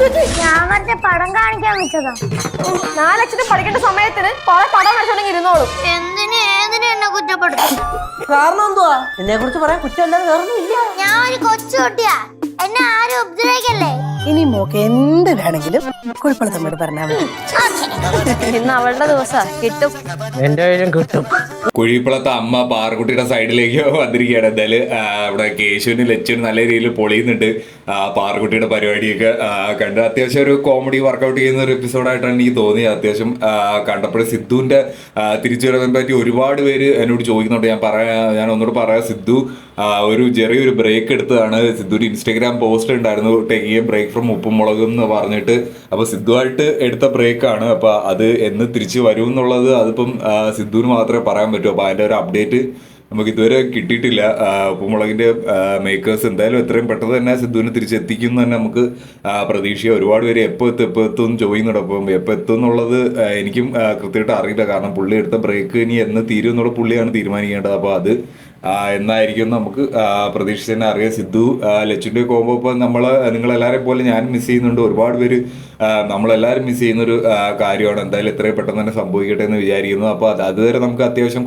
ഞാൻ മറ്റേ പടം കാണിക്കാൻ വെച്ചതാ. 4 ലക്ഷത്തിന് പഠിക്കേണ്ട സമയത്തിന് കുറെ പടം വരച്ചോണ്ടെങ്കിൽ ഇരുന്നോളൂ. എന്തിനു എന്നെ കുറ്റപ്പെടുത്തും? കാരണം എന്തുവാ? എന്നെ കുറിച്ച് പറയാൻ കുറ്റമല്ലാതെ വേറൊന്നുമില്ല. ഞാൻ ഒരു കൊച്ചു കുട്ടിയാ, എന്നെ ആരും ഉപദ്രവിക്കല്ലേ. ഇനി മോക്ക് എന്ത് വേണമെങ്കിലും കുഴപ്പമില്ലാത്തമ്മയോട് പറഞ്ഞാൽ മതി. ഇന്ന് അവളുടെ ദിവസാ, കിട്ടും. എന്റെ കയ്യിലും കിട്ടും. കുഴിപ്പളത്തെ അമ്മ പാറക്കുട്ടിയുടെ സൈഡിലേക്ക് വന്നിരിക്കുകയാണ്. എന്തായാലും ഇവിടെ കേശുവിന് ലച്ചുവിന് നല്ല രീതിയിൽ പൊളിയുന്നുണ്ട്. പാറക്കുട്ടിയുടെ പരിപാടിയൊക്കെ കണ്ട് അത്യാവശ്യം ഒരു കോമഡി വർക്കൗട്ട് ചെയ്യുന്ന ഒരു എപ്പിസോഡായിട്ടാണ് എനിക്ക് തോന്നിയത്. അത്യാവശ്യം കണ്ടപ്പോൾ സിദ്ധുവിന്റെ തിരിച്ചുവരവിനെ പറ്റി ഒരുപാട് പേര് എന്നോട് ചോദിക്കുന്നുണ്ട്. ഞാൻ ഒന്നുകൂടെ പറയാം, സിദ്ധു ഒരു ചെറിയൊരു ബ്രേക്ക് എടുത്തതാണ്. സിദ്ധുവിന്റെ ഇൻസ്റ്റാഗ്രാം പോസ്റ്റ് ഉണ്ടായിരുന്നു, ടേക്ക് എ ബ്രേക്ക് ഫ്രം ഉപ്പും മുളകും എന്ന് പറഞ്ഞിട്ട്. അപ്പൊ സിദ്ധുവായിട്ട് എടുത്ത ബ്രേക്കാണ്. അപ്പൊ അത് എന്ന് തിരിച്ചു വരും എന്നുള്ളത് അതിപ്പം സിദ്ധുവിന് മാത്രമേ പറയാൻ പറ്റൂ. അപ്പൊ അതിന്റെ ഒരു അപ്ഡേറ്റ് നമുക്ക് ഇതുവരെ കിട്ടിയിട്ടില്ല. ഉപ്പുമുളകിന്റെ മേക്കേഴ്സ് എന്തായാലും എത്രയും പെട്ടെന്ന് തന്നെ സിദ്ധുവിനെ തിരിച്ചെത്തിക്കും എന്ന് തന്നെ നമുക്ക് പ്രതീക്ഷ. ഒരുപാട് പേര് എപ്പോൾ എത്തും എന്ന് ചോദിക്കുന്നുണ്ട്. അപ്പം എപ്പോൾ എത്തും എന്നുള്ളത് എനിക്കും കൃത്യമായിട്ട് അറിയില്ല. കാരണം പുള്ളി എടുത്ത ബ്രേക്ക് ഇനി എന്ന് തീരും എന്നുള്ള പുള്ളിയാണ് തീരുമാനിക്കേണ്ടത്. അപ്പോൾ അത് എന്നായിരിക്കും നമുക്ക് പ്രതീക്ഷിച്ച് തന്നെ അറിയാം. സിദ്ധു ലച്ചുൻ്റെ കോമ്പോ ഇപ്പം നിങ്ങളെല്ലാവരെയും പോലെ ഞാൻ മിസ് ചെയ്യുന്നുണ്ട്. ഒരുപാട് പേര് നമ്മളെല്ലാവരും മിസ് ചെയ്യുന്നൊരു കാര്യമാണ്. എന്തായാലും എത്രയും പെട്ടെന്ന് തന്നെ സംഭവിക്കട്ടെ എന്ന് വിചാരിക്കുന്നു. അപ്പോൾ അതുവരെ നമുക്ക് അത്യാവശ്യം